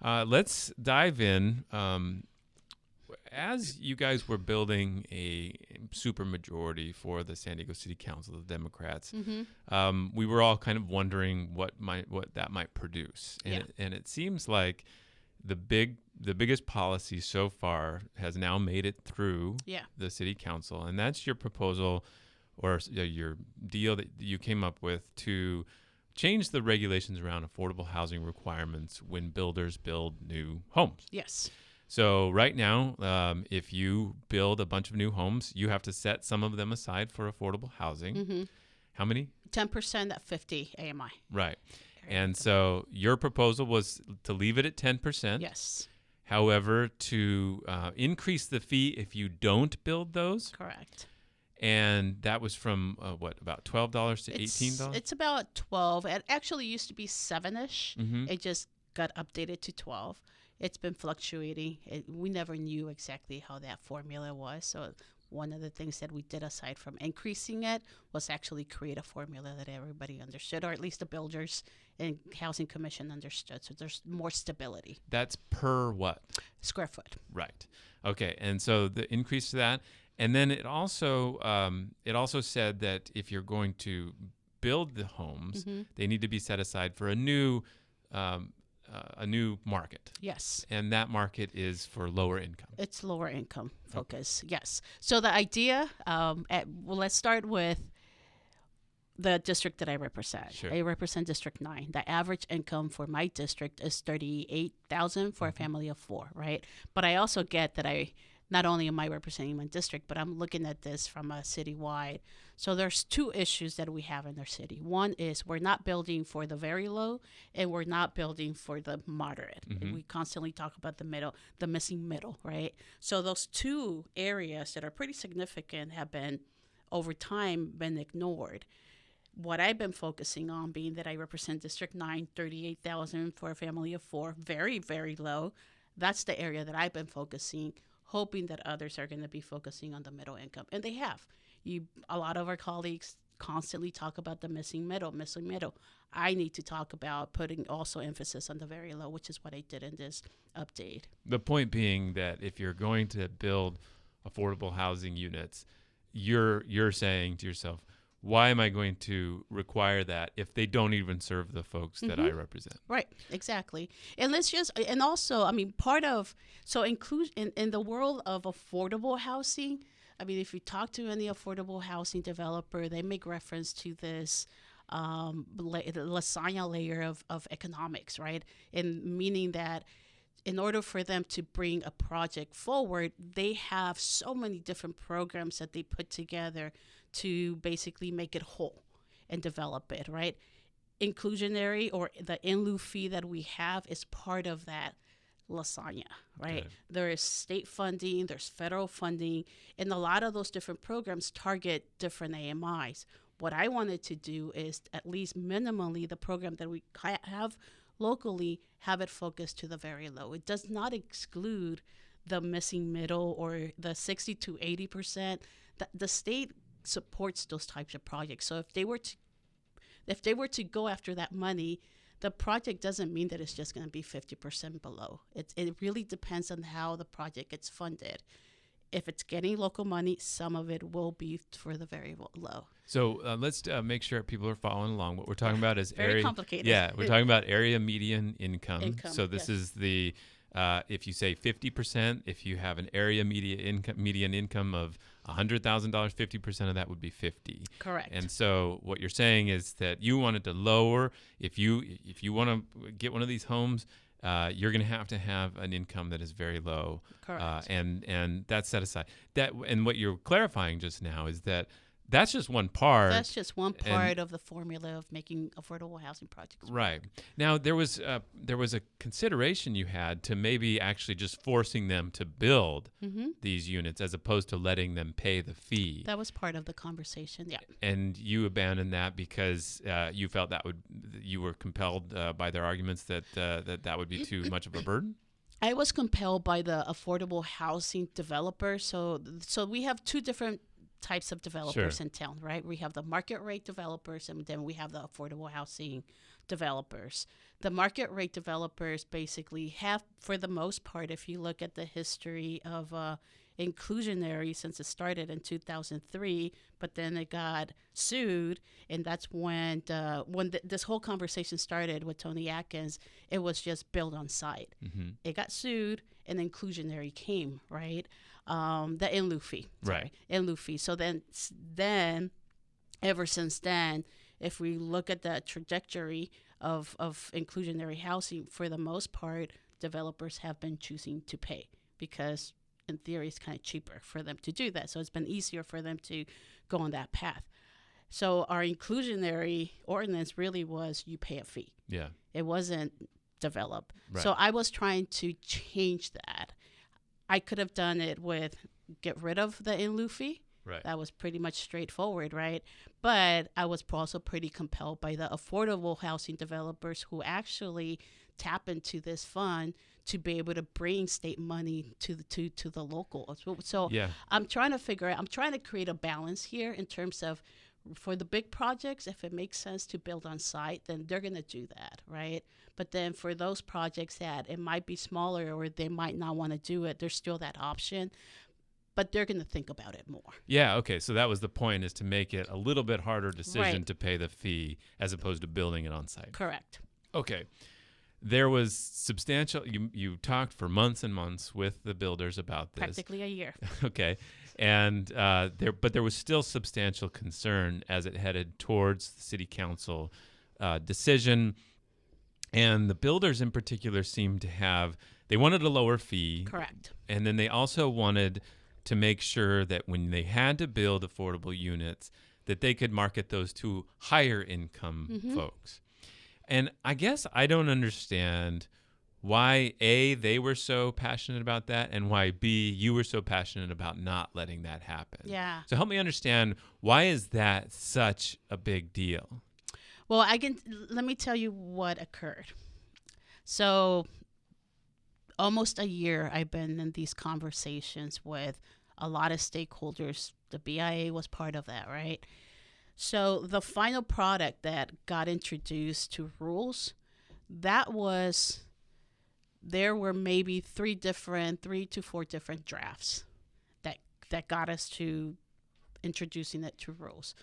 Let's dive in. As you guys were building a supermajority for the San Diego City Council, the Democrats, we were all kind of wondering what that might produce, and it seems like the biggest policy so far has now made it through the City Council, and that's your proposal or your deal that you came up with to change the regulations around affordable housing requirements when builders build new homes. Yes. So right now, if you build a bunch of new homes, you have to set some of them aside for affordable housing. How many? 10% at 50 AMI. Right. And so your proposal was to leave it at 10%. Yes. However, to increase the fee if you don't build those. Correct. And that was from about $12 to $18? It's about 12. It actually used to be 7-ish. It just got updated to 12. It's been fluctuating. We never knew exactly how that formula was. So one of the things that we did aside from increasing it was actually create a formula that everybody understood, or at least the builders and Housing Commission understood. So there's more stability. That's per what? Square foot. Right. Okay. And so the increase to that. And then it also said that if you're going to build the homes, they need to be set aside for a new market. Yes. And that market is for lower income. It's lower income focus. Okay. Yes. So the idea, let's start with the district that I represent. Sure. I represent District 9. The average income for my district is $38,000 for a family of 4, right? But I also get that not only am I representing my district, but I'm looking at this from a citywide. So there's 2 issues that we have in our city. One is we're not building for the very low, and we're not building for the moderate. We constantly talk about the missing middle, right? So those 2 areas that are pretty significant have been, over time, been ignored. What I've been focusing on, being that I represent District 9, $38,000 for a family of 4, very, very low. That's the area that I've been focusing, hoping that others are going to be focusing on the middle income. And they have. A lot of our colleagues constantly talk about the missing middle. I need to talk about putting also emphasis on the very low, which is what I did in this update. The point being that if you're going to build affordable housing units, you're saying to yourself, why am I going to require that if they don't even serve the folks that I represent? Right, exactly. And inclusion in the world of affordable housing, I mean, if you talk to any affordable housing developer, they make reference to this lasagna layer of economics, right? And meaning that in order for them to bring a project forward, they have so many different programs that they put together to basically make it whole and develop it, right? Inclusionary, or the in lieu fee that we have, is part of that lasagna, right? Okay. There is state funding, there's federal funding, and a lot of those different programs target different AMIs. What I wanted to do is at least minimally the program that we have locally, have it focused to the very low. It does not exclude the missing middle or the 60 to 80%. The state supports those types of projects. So if they were to go after that money, the project doesn't mean that it's just going to be 50% below. It really depends on how the project gets funded. If it's getting local money, some of it will be for the very low. So let's make sure people are following along. What we're talking about is very complicated. Yeah, we're talking about area median income. So this is the if you say 50%, if you have an area median income of $100,000, 50% of that would be 50. Correct. And so what you're saying is that you wanted to lower, if you want to get one of these homes, you're going to have an income that is very low. Correct. And that's set aside. And what you're clarifying just now is that that's just one part. That's just one part of the formula of making affordable housing projects. Right. Now, there was a consideration you had to maybe actually just forcing them to build these units as opposed to letting them pay the fee. That was part of the conversation, yeah. And you abandoned that because you felt you were compelled by their arguments that would be too much of a burden? I was compelled by the affordable housing developer. So we have 2 different types of developers in town, right? We have the market rate developers, and then we have the affordable housing developers. The market rate developers basically have, for the most part, if you look at the history of inclusionary since it started in 2003, but then it got sued, and that's when this whole conversation started with Tony Atkins. It was just built on site. Mm-hmm. It got sued, and inclusionary came, right? The in-lieu fee, in-lieu fee. So then, ever since then, if we look at the trajectory of inclusionary housing, for the most part, developers have been choosing to pay because, in theory, it's kind of cheaper for them to do that. So it's been easier for them to go on that path. So our inclusionary ordinance really was you pay a fee. Yeah. It wasn't develop. Right. So I was trying to change that. I could have done it with get rid of the in-lieu fee. Right. That was pretty much straightforward, right? But I was also pretty compelled by the affordable housing developers who actually tap into this fund to be able to bring state money to the local. So yeah. I'm trying to create a balance here in terms of, for the big projects, if it makes sense to build on site, then they're going to do that, right? But then for those projects that it might be smaller or they might not want to do it, there's still that option. But they're going to think about it more. Yeah, okay. So that was the point, is to make it a little bit harder decision Right. to pay the fee as opposed to building it on site. Correct. Okay. There was substantial, you talked for months and months with the builders about this. Practically a year. Okay. And there was still substantial concern as it headed towards the city council decision. And the builders in particular seemed to they wanted a lower fee. Correct. And then they also wanted to make sure that when they had to build affordable units, that they could market those to higher income folks. And I guess I don't understand why, A, they were so passionate about that, and why, B, you were so passionate about not letting that happen. Yeah. So help me understand, why is that such a big deal? Well, let me tell you what occurred. So almost a year I've been in these conversations with a lot of stakeholders. The BIA was part of that, right? So the final product that got introduced to rules, there were maybe 3 to 4 different drafts that got us to introducing it to rules.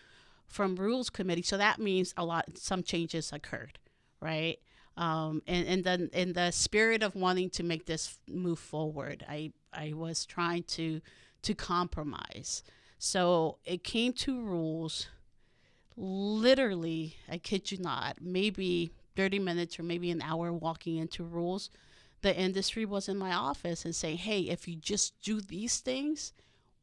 From rules committee, so that means some changes occurred, right? And then in the spirit of wanting to make this move forward, I was trying to compromise. So it came to rules. Literally, I kid you not, maybe 30 minutes or maybe an hour walking into rules, the industry was in my office and saying, hey, if you just do these things,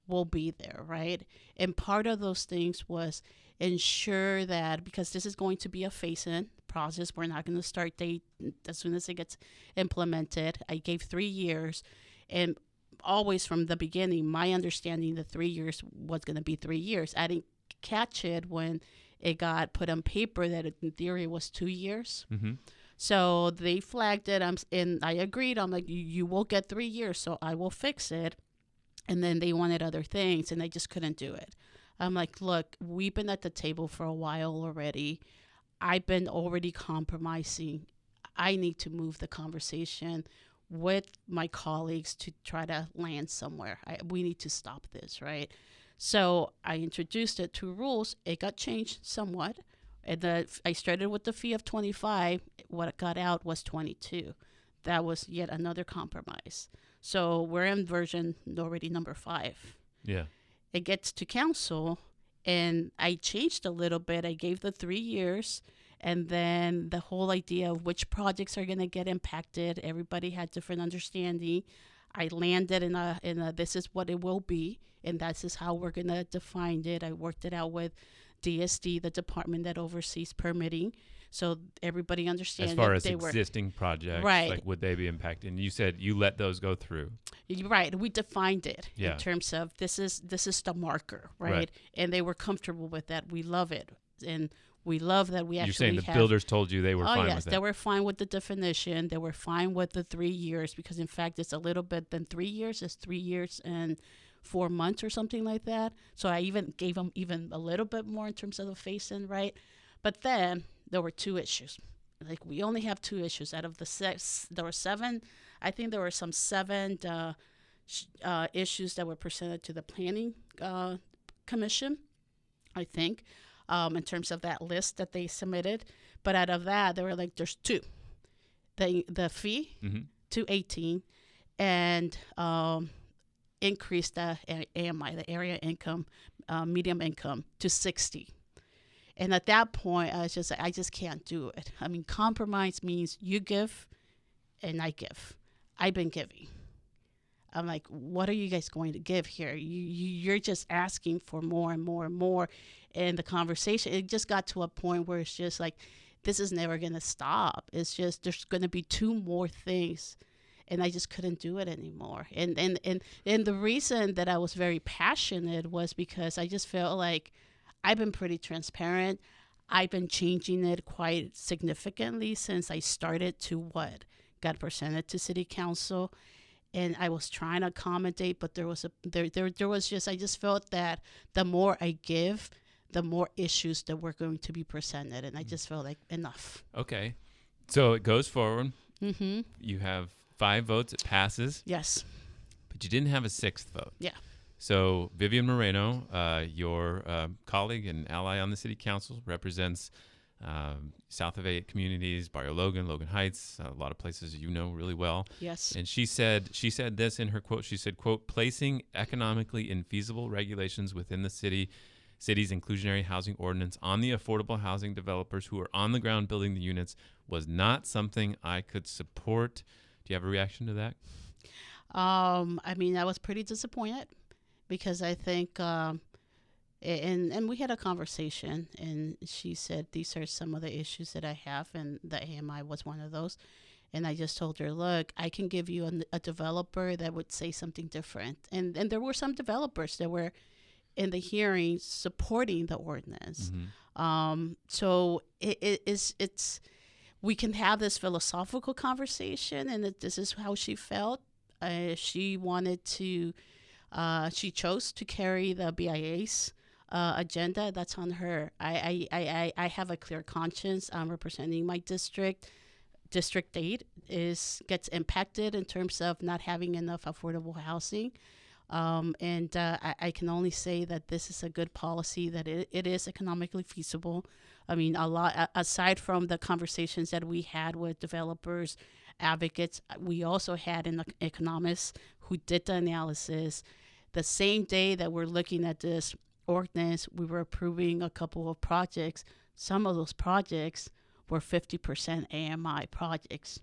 we'll be there, right? And part of those things was ensure that, because this is going to be a phase-in process, we're not going to start date as soon as it gets implemented. I gave 3 years, and always from the beginning, my understanding, the 3 years was going to be 3 years. I didn't catch it when it got put on paper that in theory was 2 years. Mm-hmm. So they flagged it, and I agreed. I'm like, you will get 3 years, so I will fix it. And then they wanted other things, and I just couldn't do it. I'm like, look, we've been at the table for a while already. I've been already compromising. I need to move the conversation with my colleagues to try to land somewhere. We need to stop this, right? So I introduced it to rules. It got changed somewhat. And I started with the fee of $25. What it got out was $22. That was yet another compromise. So we're in version already number 5. Yeah. It gets to council, and I changed a little bit. I gave the 3 years, and then the whole idea of which projects are going to get impacted. Everybody had different understanding. I landed in a this is what it will be, and this is how we're going to define it. I worked it out with DSD, the department that oversees permitting, so everybody understands. As far as existing projects, right? Like, would they be impacted? And you said you let those go through. Right. We defined it in terms of this is the marker, right? And they were comfortable with that. We love it, and we love that we actually. You're saying the builders told you they were fine with that? They were fine with the definition. They were fine with the 3 years, because in fact it's a little bit than 3 years. It's 3 years and 4 months or something like that. So I even gave him even a little bit more in terms of the phase-in, right? But then there were 2 issues. Like, we only have 2 issues out of the 6. There were 7. I think there were some 7 issues that were presented to the planning commission, I think, in terms of that list that they submitted. But out of that, they were like, there's 2. The fee to 18, and increase the AMI, the area income, medium income, to 60. And at that point, I was just like, I just can't do it. I mean, compromise means you give and I give. I've been giving. I'm like, what are you guys going to give here? You're just asking for more and more and more. And the conversation, it just got to a point where it's just like, this is never going to stop. It's just, there's going to be 2 more things. And I just couldn't do it anymore. And the reason that I was very passionate was because I just felt like I've been pretty transparent. I've been changing it quite significantly since I started to what got presented to City Council. And I was trying to accommodate, but there was just, I just felt that the more I give, the more issues that were going to be presented. And I just felt like enough. Okay. So it goes forward. Mm-hmm. You have 5 votes. It passes. Yes. But you didn't have a 6th vote. Yeah. So Vivian Moreno, your colleague and ally on the City Council, represents south of 8 communities, Barrio Logan, Logan Heights, a lot of places you know really well. Yes. And she said this in her quote. She said, quote, placing economically infeasible regulations within the city's inclusionary housing ordinance on the affordable housing developers who are on the ground building the units was not something I could support. Do you have a reaction to that? I mean, I was pretty disappointed because I think, and we had a conversation, and she said, these are some of the issues that I have, and the AMI was one of those. And I just told her, look, I can give you a developer that would say something different. And there were some developers that were in the hearing supporting the ordinance. Mm-hmm. So it's we can have this philosophical conversation, and this is how she felt. She wanted to, she chose to carry the BIA's agenda. That's on her. I have a clear conscience. I'm representing my district. District 8 gets impacted in terms of not having enough affordable housing. And I can only say that this is a good policy, that it is economically feasible. I mean, a lot, aside from the conversations that we had with developers, advocates, we also had an economist who did the analysis. The same day that we're looking at this ordinance, we were approving a couple of projects. Some of those projects were 50% AMI projects.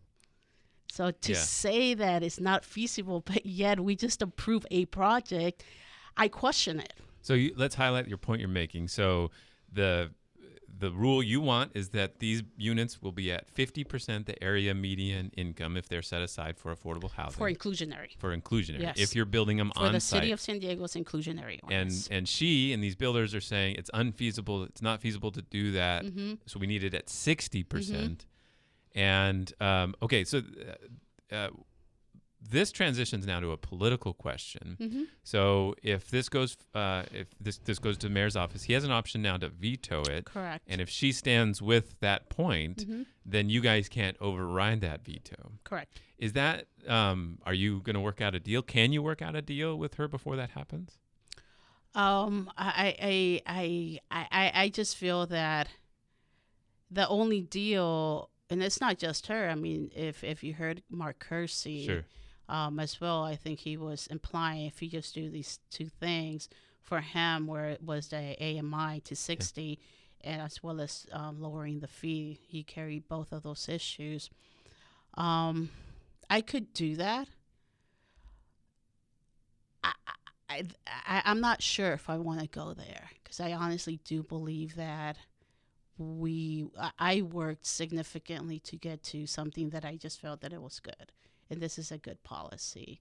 So to say that it's not feasible, but yet we just approve a project, I question it. So let's highlight your point you're making. So the rule you want is that these units will be at 50% the area median income if they're set aside for affordable housing. For inclusionary. For inclusionary. Yes. If you're building them on site. For the City of San Diego's inclusionary ordinance. And she and these builders are saying it's unfeasible. It's not feasible to do that. Mm-hmm. So we need it at 60%. Mm-hmm. And okay, so this transitions now to a political question. Mm-hmm. So if this goes, if this goes to the mayor's office, he has an option now to veto it. Correct. And if she stands with that point, then you guys can't override that veto. Correct. Is that? Are you going to work out a deal? Can you work out a deal with her before that happens? I just feel that the only deal, and it's not just her. I mean, if you heard Mark Kersey. Sure. As well, I think he was implying if you just do these 2 things for him, where it was the AMI to 60, and as well as lowering the fee, he carried both of those issues. I could do that. I'm not sure if I want to go there, because I honestly do believe that I worked significantly to get to something that I just felt that it was good. And this is a good policy.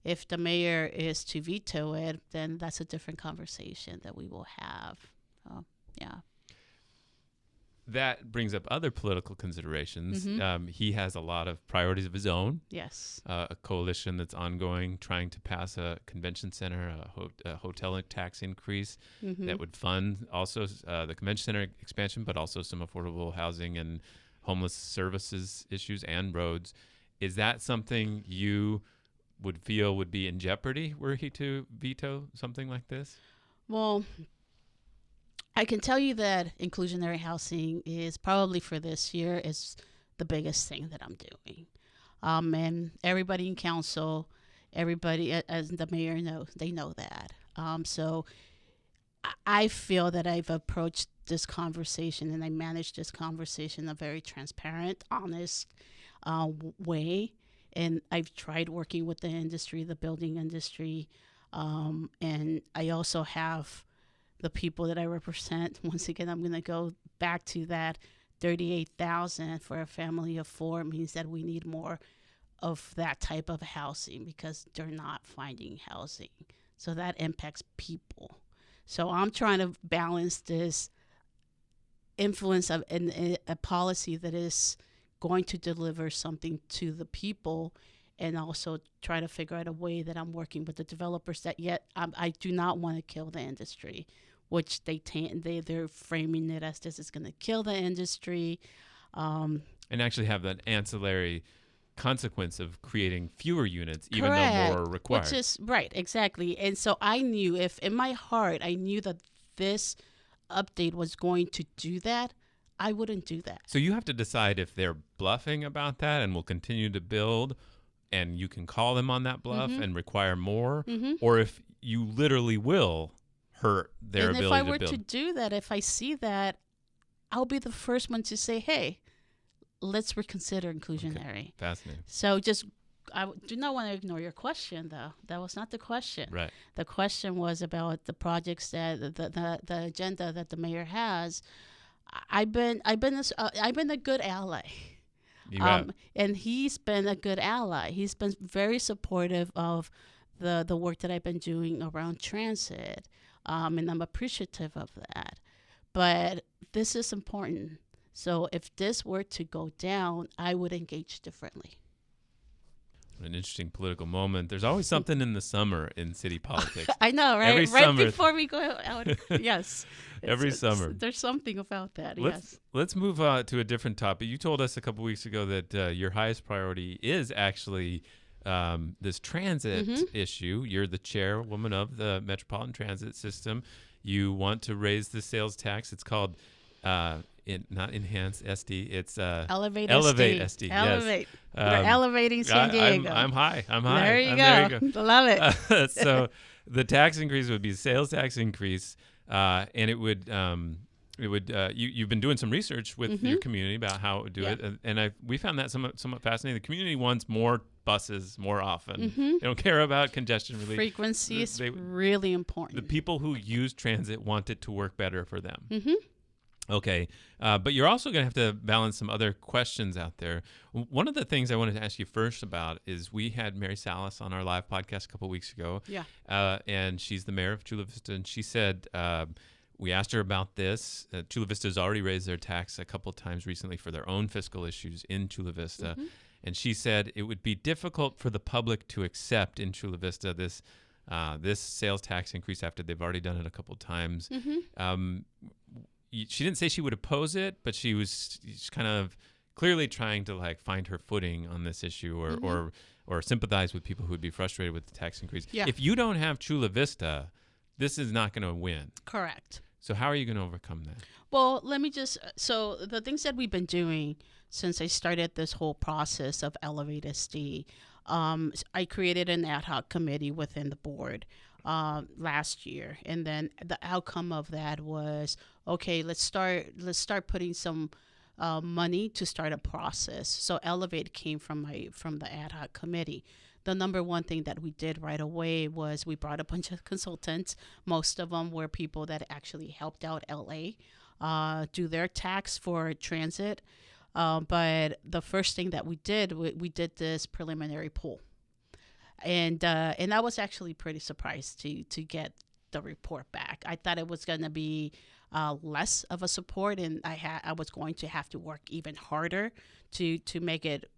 If the mayor is to veto it, then that's a different conversation that we will have. Yeah. that brings up other political considerations. Mm-hmm. He has a lot of priorities of his own. Yes. A coalition that's ongoing, trying to pass a convention center, a hotel tax increase Mm-hmm. that would fund also the convention center expansion, but also some affordable housing and homeless services issues and roads. Is that something you would feel would be in jeopardy were he to veto something like this? Well, I can tell you that inclusionary housing is probably for this year is the biggest thing that I'm doing. And everybody in council, everybody, as the mayor knows, they know that. So I feel that I've approached this conversation and I managed this conversation in a very transparent, honest way. And I've tried working with the industry, the building industry. And I also have the people that I represent. Once again, I'm going to go back to that 38,000 for a family of four means that we need more of that type of housing because they're not finding housing. So that impacts people. So I'm trying to balance this influence of a policy that is going to deliver something to the people and also try to figure out a way that I'm working with the developers that yet I do not want to kill the industry, which they're framing it as this is going to kill the industry. And actually have that ancillary consequence of creating fewer units, even Correct. though more are required. Which is right, exactly. And so I knew if in my heart, I knew that this update was going to do that, I wouldn't do that. So you have to decide if they're bluffing about that and will continue to build and you can call them on that bluff and require more, or if you literally will hurt their ability to build. And if I were to do that, if I see that, I'll be the first one to say, hey, let's reconsider inclusionary. Okay. Fascinating. So I do not want to ignore your question, though. That was not the question. Right. The question was about the projects that the agenda that the mayor has. I've been a good ally. You have. And he's been a good ally. He's been very supportive of the work that I've been doing around transit. And I'm appreciative of that. But this is important. So if this were to go down, I would engage differently. An interesting political moment. There's always something in the summer in city politics. I know, right? Every right summer. Before we go out. Yes. Summer. There's something about that, Let's move to a different topic. You told us a couple weeks ago that your highest priority is actually this transit issue. You're the chairwoman of the Metropolitan Transit System. You want to raise the sales tax. It's called not enhance SD. It's Elevate SD. Elevate. Yes. We're elevating San Diego. I'm high. There you go. Love it. So the tax increase would be a sales tax increase, and it would you've been doing some research with your community about how it would do it, and we found that somewhat fascinating. The community wants more buses more often. They don't care about congestion relief. Frequency is really important. The people who use transit want it to work better for them. Okay, but you're also going to have to balance some other questions out there. One of the things I wanted to ask you first about is we had Mary Salas on our live podcast a couple of weeks ago. Yeah. And she's the mayor of Chula Vista, and she said, we asked her about this. Chula Vista has already raised their tax a couple of times recently for their own fiscal issues in Chula Vista. And she said it would be difficult for the public to accept in Chula Vista this sales tax increase after they've already done it a couple of times. She didn't say she would oppose it, but she's kind of clearly trying to find her footing on this issue or sympathize with people who would be frustrated with the tax increase. Yeah. If you don't have Chula Vista, this is not going to win. Correct. So how are you going to overcome that? Well, so the things that we've been doing since I started this whole process of Elevate SD, I created an ad hoc committee within the board last year, and then the outcome of that was, okay, let's start putting some money to start a process. So Elevate came from the ad hoc committee. The number one thing that we did right away was we brought a bunch of consultants. Most of them were people that actually helped out LA do their tax for transit. But the first thing that we did, we did this preliminary poll. And I was actually pretty surprised to get the report back. I thought it was going to be less of a support, and I was going to have to work even harder to make it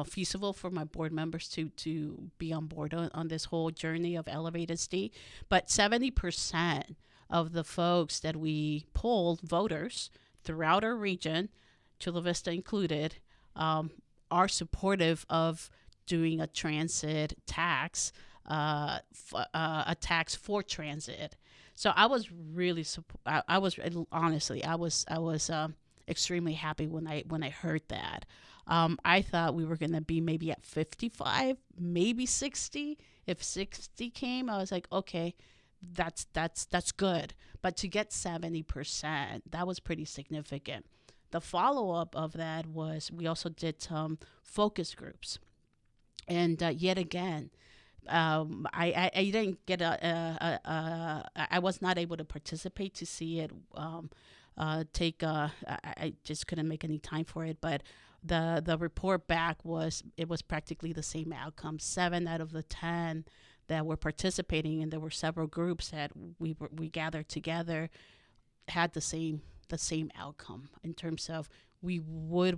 feasible for my board members to be on board on this whole journey of elevated state. But 70% of the folks that we polled, voters throughout our region, Chula Vista included, are supportive of doing a transit tax, a tax for transit. So I was really I was extremely happy when I heard that. I thought we were going to be maybe at 55, maybe 60. If 60 came, I was like, okay, that's good. But to get 70%, that was pretty significant. The follow-up of that was we also did some focus groups. And yet again, I didn't get I was not able to participate to see it I just couldn't make any time for it. But the report back was practically the same outcome. 7 out of the 10 that were participating, and there were several groups that we gathered together, had the same outcome in terms of we were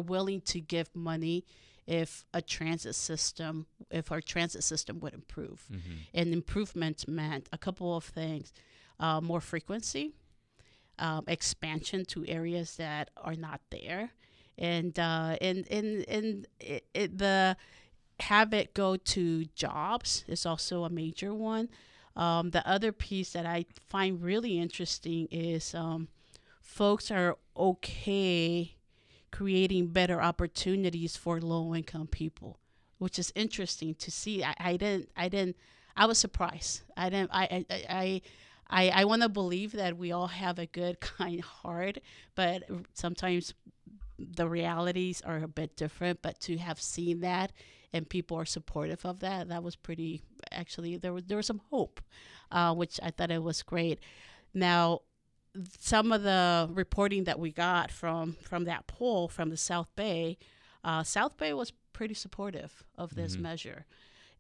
willing to give money if our transit system would improve. Mm-hmm. And improvement meant a couple of things: more frequency, expansion to areas that are not there, and have it go to jobs is also a major one. The other piece that I find really interesting is folks are okay creating better opportunities for low-income people, which is interesting to see. I was surprised. I want to believe that we all have a good, kind heart, but sometimes the realities are a bit different. But to have seen that and people are supportive of that, that was pretty, actually, there was some hope, which I thought it was great. Now, some of the reporting that we got from that poll from the South Bay was pretty supportive of this Mm-hmm. measure.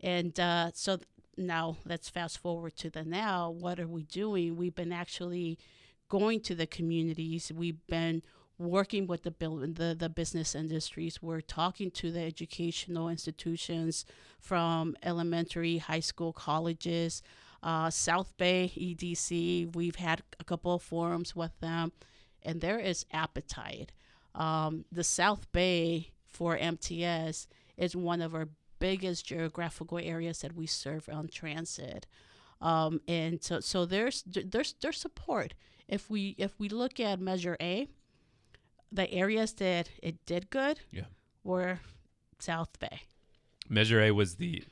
And so now let's fast forward to the now. What are we doing? We've been actually going to the communities. We've been working with the business industries. We're talking to the educational institutions from elementary, high school, colleges, South Bay, EDC. We've had a couple of forums with them, and there is appetite. The South Bay for MTS is one of our biggest geographical areas that we serve on transit, and so there's support. If we look at Measure A, the areas that it did good were South Bay. Measure A was the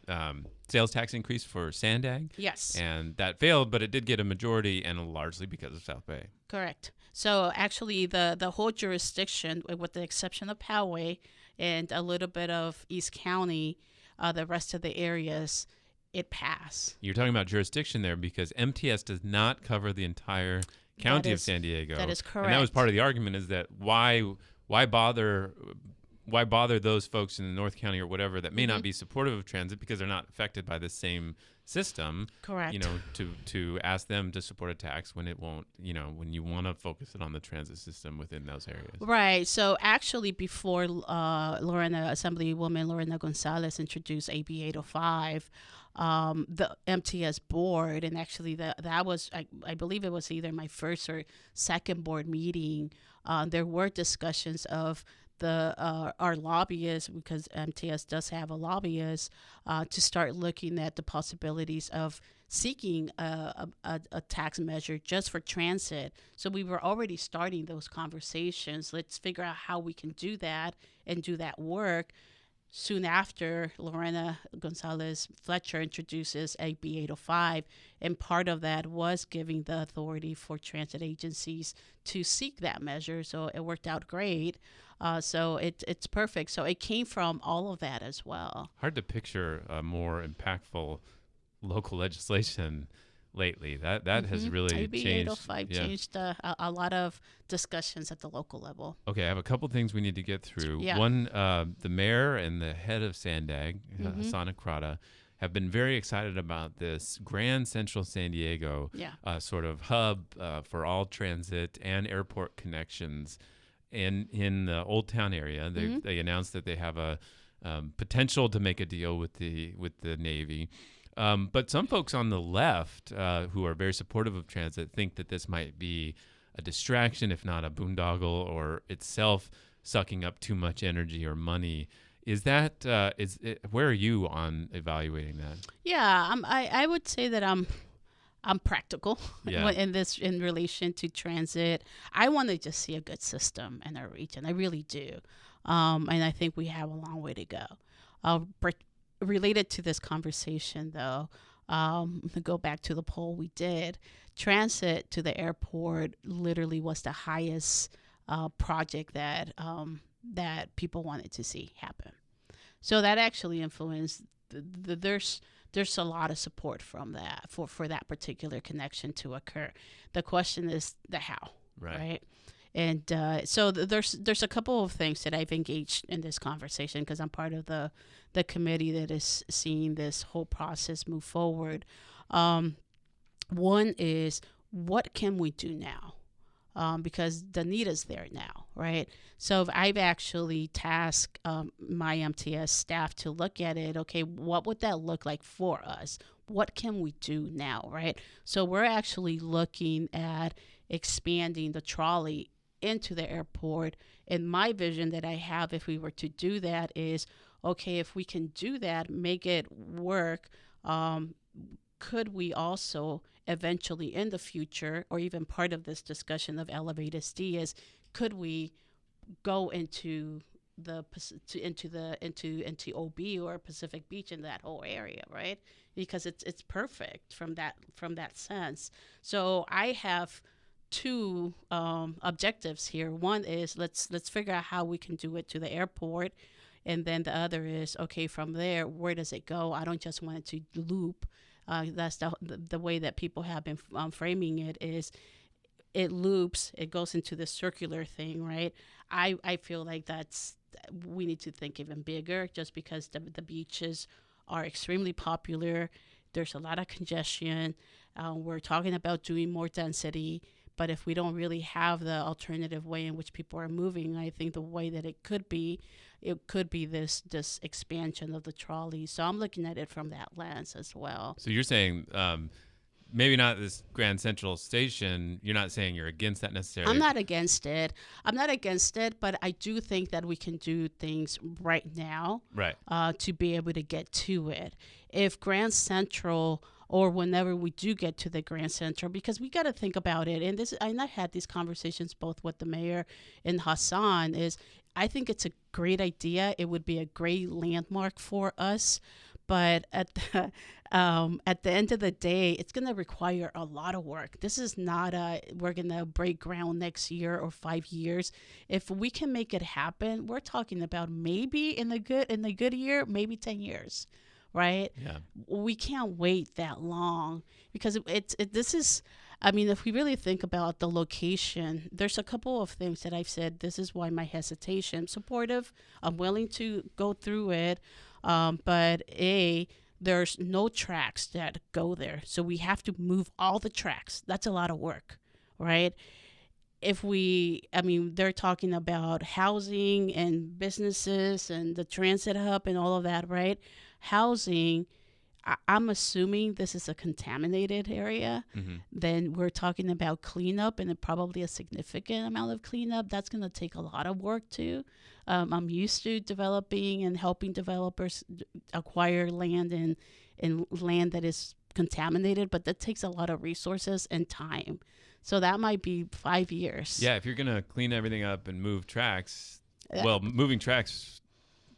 sales tax increase for Sandag. Yes. And that failed, but it did get a majority, and largely because of South Bay. Correct. So actually the whole jurisdiction, with the exception of Poway and a little bit of East County, the rest of the areas, it passed. You're talking about jurisdiction there because MTS does not cover the entire county of San Diego. That is correct. And that was part of the argument, is that why bother those folks in the North County or whatever that may not be supportive of transit because they're not affected by the same system. Correct. To ask them to support a tax when it won't, when you want to focus it on the transit system within those areas. Right. So actually before Assemblywoman Lorena Gonzalez introduced AB 805, the MTS board, and actually that was, I believe it was either my first or second board meeting, there were discussions of our lobbyists, because MTS does have a lobbyist, to start looking at the possibilities of seeking a tax measure just for transit. So we were already starting those conversations. Let's figure out how we can do that and do that work. Soon after, Lorena Gonzalez Fletcher introduces AB 805, and part of that was giving the authority for transit agencies to seek that measure. So it worked out great. So it's perfect. So it came from all of that as well. Hard to picture a more impactful local legislation lately. That has really AB changed. 805 changed a lot of discussions at the local level. Okay, I have a couple things we need to get through. Yeah. One, the mayor and the head of Sandag, Hassan Akrada, have been very excited about this Grand Central San Diego sort of hub for all transit and airport connections. In the Old Town area, they announced that they have a potential to make a deal with the Navy. But some folks on the left who are very supportive of transit think that this might be a distraction, if not a boondoggle, or itself sucking up too much energy or money. Where are you on evaluating that? Yeah, I would say that I'm practical in relation to transit. I want to just see a good system in our region. I really do. And I think we have a long way to go. Related to this conversation, though, to go back to the poll we did, transit to the airport literally was the highest project that people wanted to see happen. So that actually influenced. There's a lot of support from that for that particular connection to occur. The question is the how, right? And so there's a couple of things that I've engaged in this conversation because I'm part of the committee that is seeing this whole process move forward. One is, what can we do now? Because the need is there now, right? So I've actually tasked my MTS staff to look at it. Okay, what would that look like for us? What can we do now, right? So we're actually looking at expanding the trolley into the airport. And my vision that I have, if we were to do that, is, okay, if we can do that, make it work, could we also eventually in the future, or even part of this discussion of VOSD, is could we go into OB or Pacific Beach in that whole area, right? Because it's perfect from that sense. So I have two objectives here. One is let's figure out how we can do it to the airport, and then the other is, okay, from there, where does it go? I don't just want it to loop. That's the way that people have been framing it, is it loops, it goes into the circular thing, right? I feel like we need to think even bigger, just because the beaches are extremely popular. There's a lot of congestion. We're talking about doing more density, but if we don't really have the alternative way in which people are moving, I think the way that it could be this expansion of the trolley. So I'm looking at it from that lens as well. So you're saying maybe not this Grand Central Station. You're not saying you're against that necessarily. I'm not against it, but I do think that we can do things right now, to be able to get to it. If Grand Central, or whenever we do get to the Grand Central, because we got to think about it. And I had these conversations both with the mayor and Hassan. I think it's a great idea. It would be a great landmark for us. But at the end of the day, it's going to require a lot of work. This is not we're going to break ground next year or 5 years. If we can make it happen, we're talking about maybe in the good year, maybe 10 years, right? Yeah. We can't wait that long, because this is. I mean, if we really think about the location, there's a couple of things that I've said. This is why my hesitation. I'm supportive. I'm willing to go through it. But there's no tracks that go there. So we have to move all the tracks. That's a lot of work, right? They're talking about housing and businesses and the transit hub and all of that, right? Housing, I'm assuming this is a contaminated area. Mm-hmm. Then we're talking about cleanup, and probably a significant amount of cleanup. That's going to take a lot of work too. I'm used to developing and helping developers acquire land and land that is contaminated, but that takes a lot of resources and time. So that might be 5 years. Yeah, if you're going to clean everything up and move tracks, moving tracks,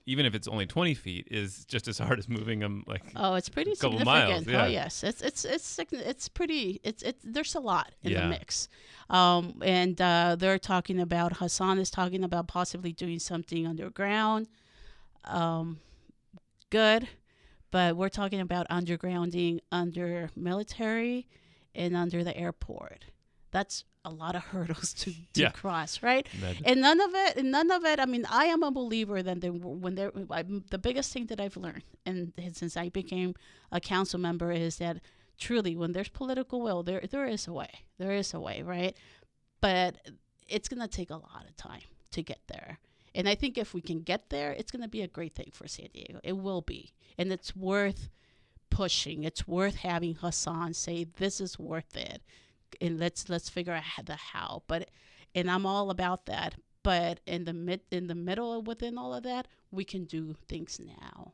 even if it's only 20 feet, is just as hard as moving them it's pretty a couple significant. miles. Yeah. Oh yes, it's pretty. There's a lot in the mix, and they're talking about, Hassan is talking about possibly doing something underground. Good, but we're talking about undergrounding under military and under the airport. That's a lot of hurdles to cross, right? Imagine. And none of it. I mean, I am a believer that the biggest thing that I've learned, and since I became a council member, is that truly, when there's political will, there is a way. There is a way, right? But it's gonna take a lot of time to get there. And I think if we can get there, it's gonna be a great thing for San Diego. It will be, and it's worth pushing. It's worth having Hassan say this is worth it, and let's figure out the how. And I'm all about that. But in the middle, within all of that, we can do things now.